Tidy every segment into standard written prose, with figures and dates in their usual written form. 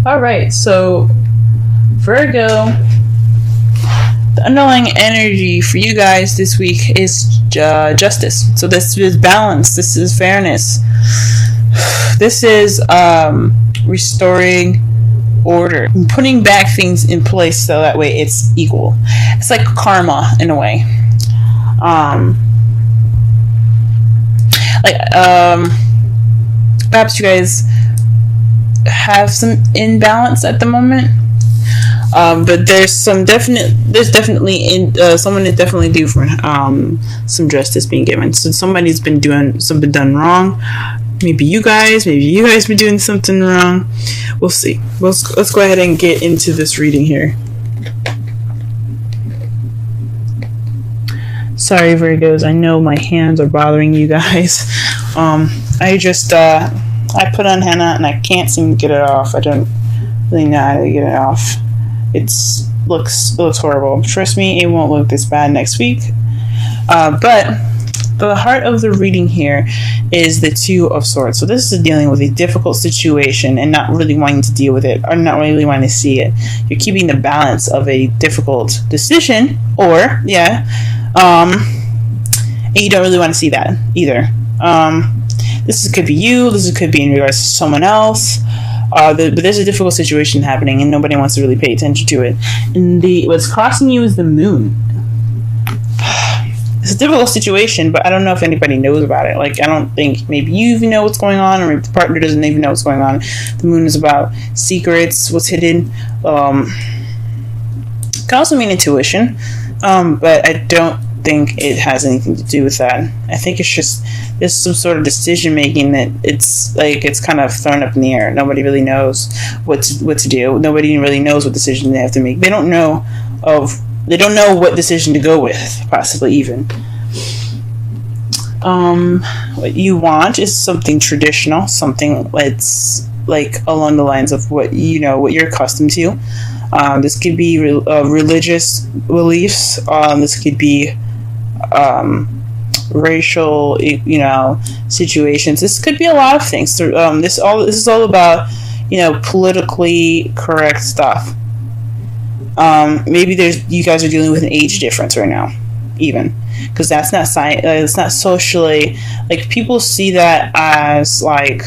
All right, so Virgo, the underlying energy for you guys this week is justice. So this is balance. This is fairness. This is restoring order, putting back things in place so that way it's equal. It's like karma in a way. Perhaps you guys have some imbalance at the moment, but there's definitely someone is definitely due for some justice being given. So somebody's been doing something done wrong. Maybe you guys been doing something wrong. We'll see. Let's go ahead and get into this reading here. Sorry, Virgos. I know my hands are bothering you guys. I put on henna and I can't seem to get it off. I don't really know how to get it off. It looks horrible. Trust me, it won't look this bad next week. But the heart of the reading here is the Two of Swords. So this is dealing with a difficult situation and not really wanting to deal with it, or not really wanting to see it. You're keeping the balance of a difficult decision, and you don't really want to see that either. This could be you. This could be in regards to someone else. But there's a difficult situation happening, and nobody wants to really pay attention to it. And what's crossing you is the moon. It's a difficult situation, but I don't know if anybody knows about it. Like, I don't think maybe you even know what's going on, or maybe the partner doesn't even know what's going on. The moon is about secrets, what's hidden. Can also mean intuition, but I don't think it has anything to do with that. I think it's just there's some sort of decision making that it's kind of thrown up in the air. Nobody really knows what to do. Nobody really knows what decision they have to make. They don't know what decision to go with, possibly even. What you want is something traditional, something that's like along the lines of what you're accustomed to. This could be religious beliefs. This could be racial, situations. This could be a lot of things. This is all about, politically correct stuff. Maybe you guys are dealing with an age difference right now, even, because that's not it's not socially, like, people see that as like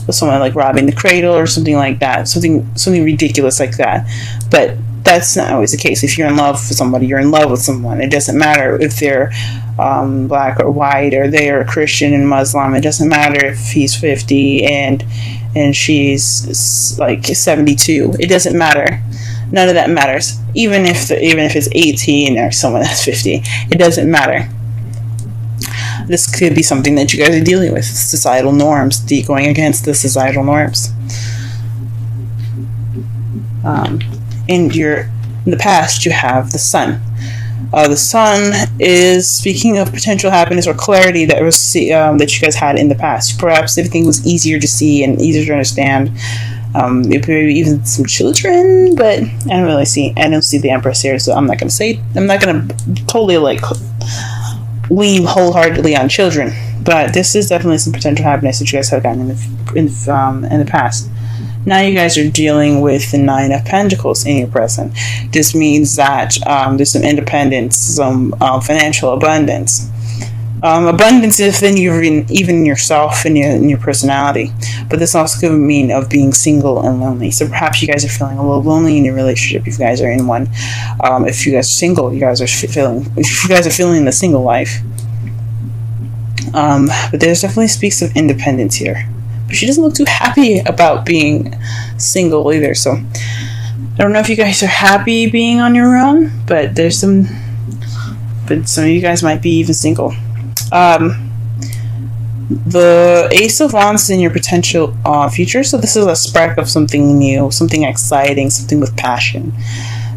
someone like robbing the cradle or something like that, something ridiculous like that. But that's not always the case. If you're in love with somebody, you're in love with someone. It doesn't matter if they're black or white, or they are Christian and Muslim. It doesn't matter if he's 50 and she's like 72. It doesn't matter. None of that matters. Even if it's 18 or someone that's 50, it doesn't matter. This could be something that you guys are dealing with, societal norms, going against the societal norms. In the past, you have the Sun. The Sun is speaking of potential happiness or clarity that you guys had in the past. Perhaps everything was easier to see and easier to understand. Maybe even some children, but I don't see the Empress here, so I'm not gonna totally lean wholeheartedly on children. But this is definitely some potential happiness that you guys have gotten in the past. Now you guys are dealing with the Nine of Pentacles in your present. This means that there's some independence, some financial abundance. Abundance within even yourself and your personality. But this also could mean of being single and lonely. So perhaps you guys are feeling a little lonely in your relationship if you guys are in one. If you guys are single, if you guys are feeling the single life. But there's definitely speaks of independence here. But she doesn't look too happy about being single either. So I don't know if you guys are happy being on your own, but some of you guys might be even single. The Ace of Wands is in your potential future, so this is a spark of something new, something exciting, something with passion.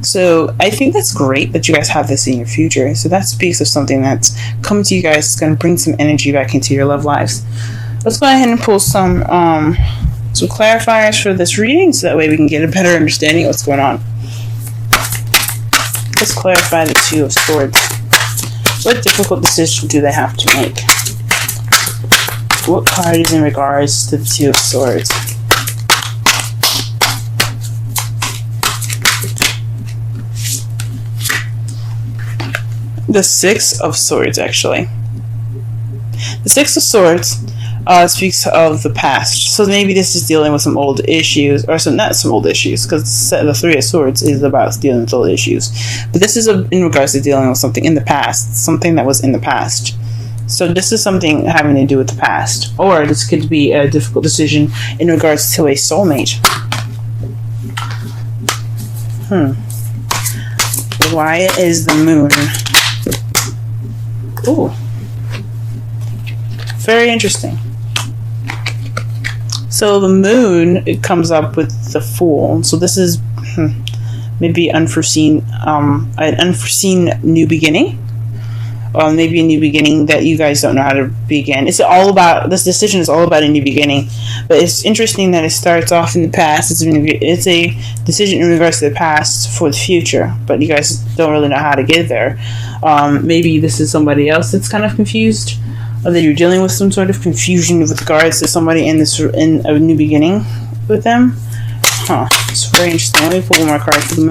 So I think that's great that you guys have this in your future. So that speaks of something that's coming to you guys. It's going to bring some energy back into your love lives. Let's go ahead and pull some clarifiers for this reading, so that way we can get a better understanding of what's going on. Let's clarify the Two of Swords. What difficult decision do they have to make? What card is in regards to the Two of Swords? The Six of Swords, actually. The Six of Swords speaks of the past. So maybe this is dealing with some old issues, or not some old issues, because the Three of Swords is about dealing with old issues. But this is in regards to dealing with something in the past, something that was in the past. So this is something having to do with the past. Or this could be a difficult decision in regards to a soulmate. Why is the moon? Ooh. Very interesting. So the moon, it comes up with the Fool. So this is maybe an unforeseen new beginning. Maybe a new beginning that you guys don't know how to begin. This decision is all about a new beginning. But it's interesting that it starts off in the past. It's a decision in regards to the past for the future. But you guys don't really know how to get there. Maybe this is somebody else that's kind of confused. Or that you're dealing with some sort of confusion with regards to somebody in a new beginning with them. It's very interesting. Let me pull one more card for the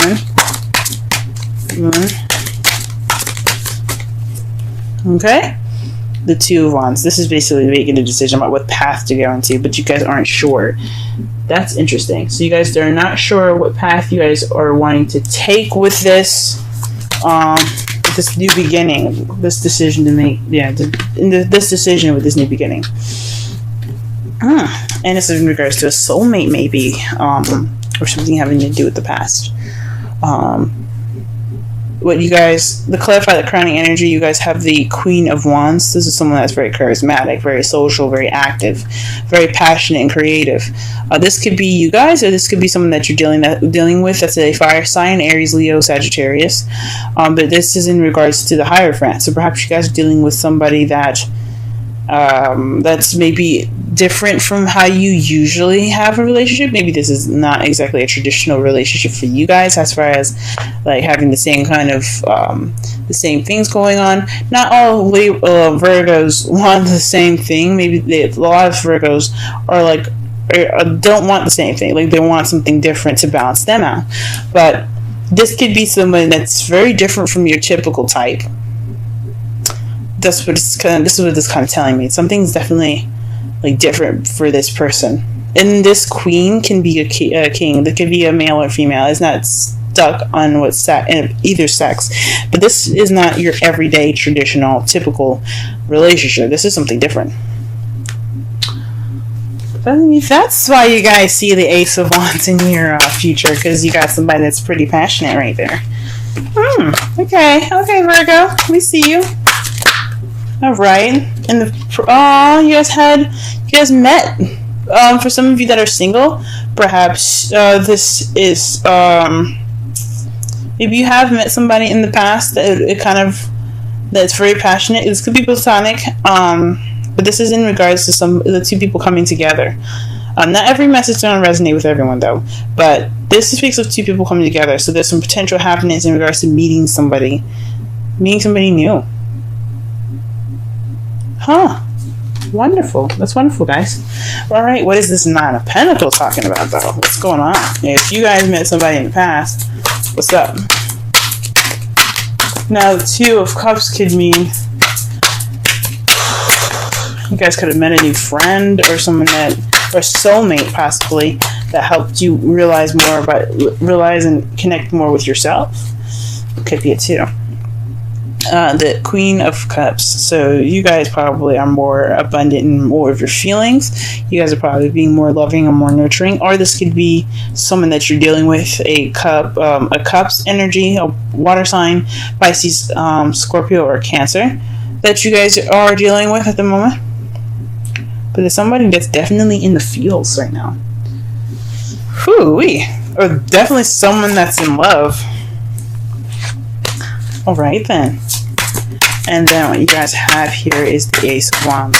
moon. Okay, the Two of Wands. This is basically making a decision about what path to go into, but you guys aren't sure. That's interesting. So you guys are not sure what path you guys are wanting to take with this, this new beginning, this decision to make. Yeah, this decision with this new beginning. And this is in regards to a soulmate, maybe, or something having to do with the past. What you guys, to clarify the crowning energy, you guys have the Queen of Wands. This is someone that's very charismatic, very social, very active, very passionate and creative. This could be you guys, or this could be someone that you're dealing with that's a fire sign, Aries, Leo, Sagittarius. But this is in regards to the Hierophant. So perhaps you guys are dealing with somebody that that's maybe different from how you usually have a relationship. Maybe this is not exactly a traditional relationship for you guys, as far as like having the same kind of the same things going on. Not all Virgos want the same thing. Maybe a lot of Virgos are like don't want the same thing. Like they want something different to balance them out. But this could be someone that's very different from your typical type. This is what this kind of telling me. Something's definitely like different for this person. And this queen can be a king. That could be a male or female. It's not stuck on either sex. But this is not your everyday, traditional, typical relationship. This is something different. That's why you guys see the Ace of Wands in your future, because you got somebody that's pretty passionate right there. Okay, Virgo, we see you. All right, and you guys met. For some of you that are single, perhaps this is maybe you have met somebody in the past that's very passionate. This could be platonic, but this is in regards to the two people coming together. Not every message is going to resonate with everyone, though, but this speaks of two people coming together. So there's some potential happiness in regards to meeting somebody new. Wonderful. That's wonderful, guys. All right, what is this Nine of Pentacles talking about, though? What's going on? If you guys met somebody in the past, what's up? Now, the Two of Cups could mean you guys could have met a new friend or someone or soulmate, possibly, that helped you realize and connect more with yourself. Could be it, too. The Queen of Cups. So you guys probably are more abundant in more of your feelings. You guys are probably being more loving and more nurturing. Or this could be someone that you're dealing with, a Cups energy, a water sign, Pisces, Scorpio, or Cancer that you guys are dealing with at the moment. But there's somebody that's definitely in the feels right now. Whoo-wee. Or definitely someone that's in love. Alright then. And then what you guys have here is the Ace of Wands.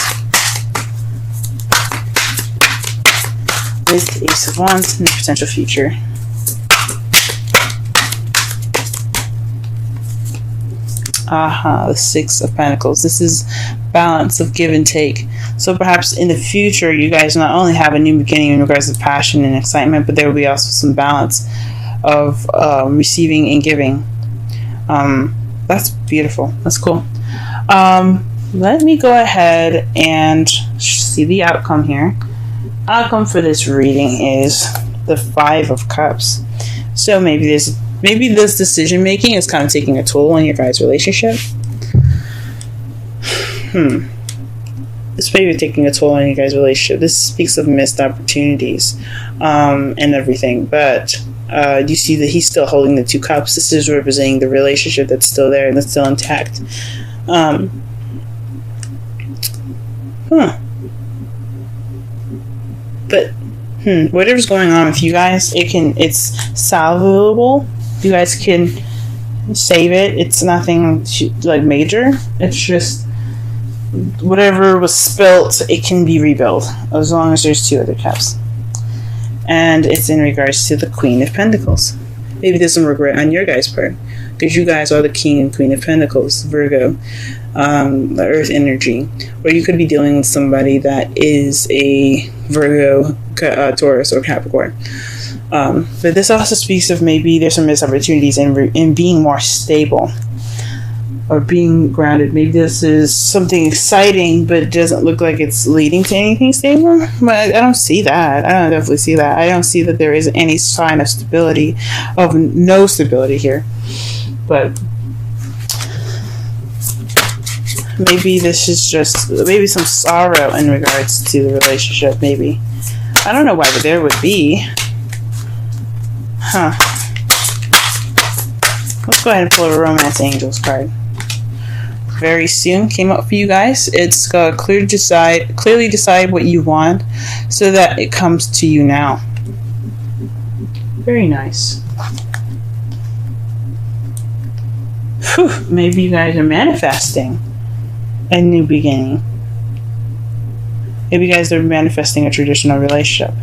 What is the Ace of Wands in the potential future? The Six of Pentacles. This is balance of give and take. So perhaps in the future, you guys not only have a new beginning in regards to passion and excitement, but there will be also some balance of receiving and giving. That's beautiful. That's cool. Let me go ahead and see the outcome here. Outcome for this reading is the Five of Cups. So maybe this decision making is kind of taking a toll on your guys' relationship. It's maybe taking a toll on you guys' relationship. This speaks of missed opportunities and everything. But you see that he's still holding the two cups. This is representing the relationship that's still there and that's still intact. But whatever's going on with you guys, it's salvable. You guys can save it. It's nothing like major. It's just whatever was spilt, it can be rebuilt as long as there's two other cups. And it's in regards to the Queen of Pentacles. Maybe there's some regret on your guys' part, because you guys are the King and Queen of Pentacles, Virgo, the Earth energy. Or you could be dealing with somebody that is a Virgo, Taurus, or Capricorn. But this also speaks of maybe there's some missed opportunities in being more stable or being grounded. Maybe this is something exciting, but it doesn't look like it's leading to anything stable. But I don't see that. I don't definitely see that. I don't see that there is any sign of stability, of no stability here. But maybe this is just maybe some sorrow in regards to the relationship. Maybe I don't know why, but there would be. Let's go ahead and pull a Romance Angels card. Very soon came up for you guys. It's clearly decide what you want so that it comes to you now. Very nice. Whew, maybe you guys are manifesting a new beginning. Maybe you guys are manifesting a traditional relationship.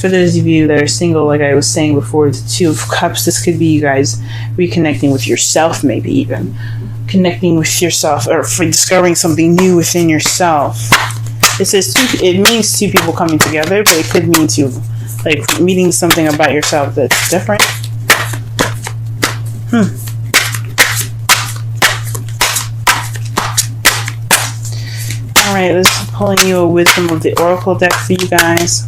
For those of you that are single, like I was saying before, the Two of Cups, this could be you guys reconnecting with yourself, maybe even. Connecting with yourself, or for discovering something new within yourself. It says it means two people coming together, but it could mean like meeting something about yourself that's different. Alright, let's pulling you a wisdom of the Oracle deck for you guys.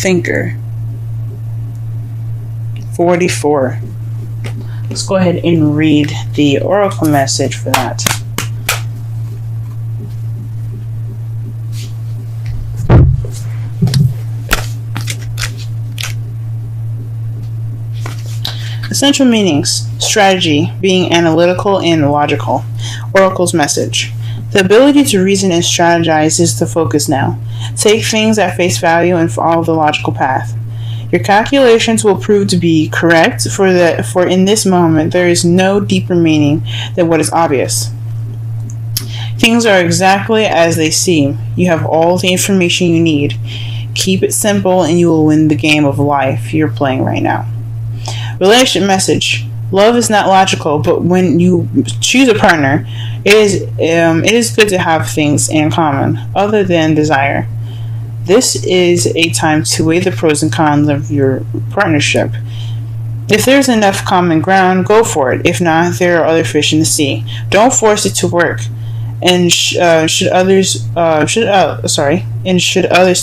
Thinker. 44. Let's go ahead and read the Oracle message for that. Essential meanings. Strategy, being analytical and logical. Oracle's message. The ability to reason and strategize is the focus now. Take things at face value and follow the logical path. Your calculations will prove to be correct, for in this moment there is no deeper meaning than what is obvious. Things are exactly as they seem. You have all the information you need. Keep it simple and you will win the game of life you're playing right now. Relationship message. Love is not logical, but when you choose a partner, it is good to have things in common other than desire. This is a time to weigh the pros and cons of your partnership. If there's enough common ground, go for it. If not, there are other fish in the sea. Don't force it to work. And should others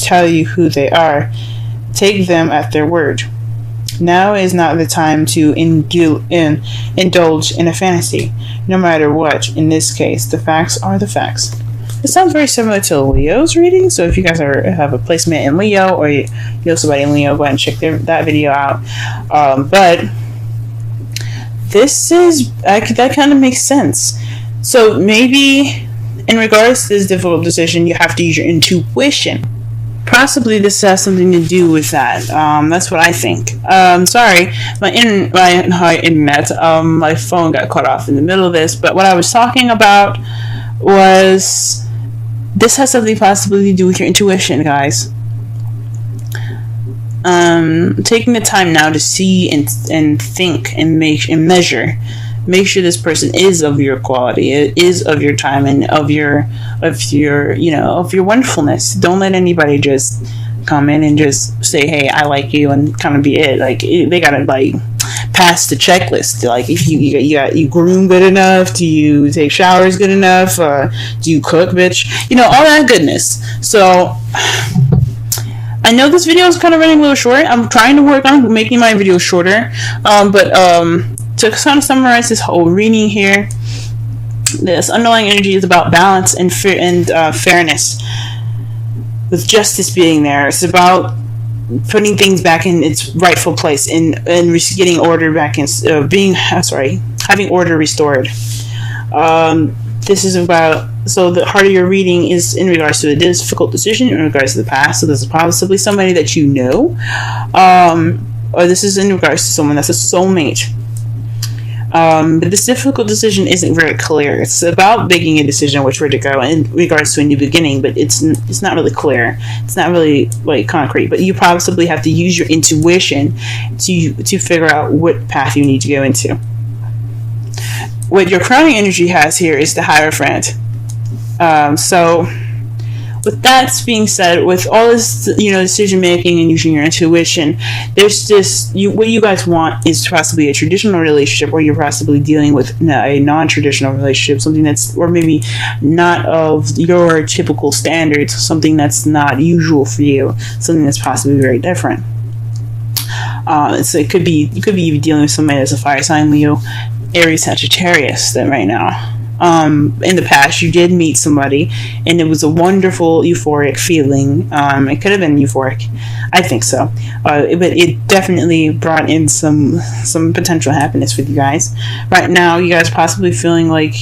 tell you who they are, take them at their word. Now is not the time to indulge in a fantasy, no matter what. In this case, the facts are the facts. It sounds very similar to Leo's reading, so if you guys have a placement in Leo, or you know somebody in Leo, go ahead and check that video out. But this is, that kind of makes sense. So maybe in regards to this difficult decision, you have to use your intuition. Possibly this has something to do with that. That's what I think. Sorry, my internet, my phone got cut off in the middle of this, but what I was talking about was this has something possibly to do with your intuition, guys. Taking the time now to see and think and measure. Make sure this person is of your quality, it is of your time, and of your wonderfulness. Don't let anybody just come in and just say, hey, I like you, and kind of be it. Like, they gotta pass the checklist. Like, if you groom good enough, do you take showers good enough, do you cook, bitch, all that goodness. So I know this video is kind of running a little short. I'm trying to work on making my video shorter, but to kind of summarize this whole reading here, this underlying energy is about balance and fairness, with justice being there. It's about putting things back in its rightful place and getting order back in, having order restored. This is about, so the heart of your reading is in regards to a difficult decision in regards to the past. So this is possibly somebody that you know, or this is in regards to someone that's a soulmate. But this difficult decision isn't very clear. It's about making a decision which way to go in regards to a new beginning, but it's not really clear. It's not really like concrete. But you possibly have to use your intuition to figure out what path you need to go into. What your crowning energy has here is the Hierophant. So with that being said, with all this, decision making and using your intuition, there's just what you guys want is possibly a traditional relationship, or you're possibly dealing with a non-traditional relationship, something that's, or maybe not of your typical standards, something that's not usual for you, something that's possibly very different. So you could be dealing with somebody that's a fire sign, Leo, Aries, Sagittarius, that right now. In the past you did meet somebody and it was a wonderful euphoric feeling. It could have been euphoric, I think so, but it definitely brought in some potential happiness with you guys. Right now you guys are possibly feeling like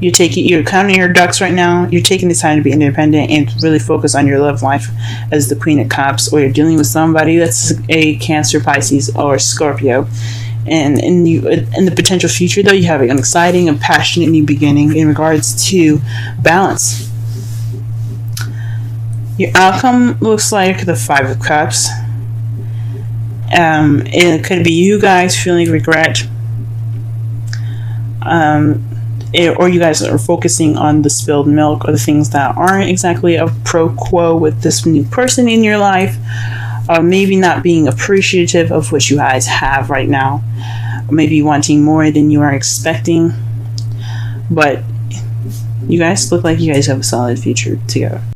you're counting your ducks right now. You're taking the time to be independent and really focus on your love life as the Queen of Cups, or you're dealing with somebody that's a Cancer, Pisces, or Scorpio. And in the potential future, though, you have an exciting and passionate new beginning in regards to balance. Your outcome looks like the Five of Cups. It could be you guys feeling regret, or you guys are focusing on the spilled milk, or the things that aren't exactly a pro quo with this new person in your life. Maybe not being appreciative of what you guys have right now, or maybe wanting more than you are expecting. But you guys look like you guys have a solid future together.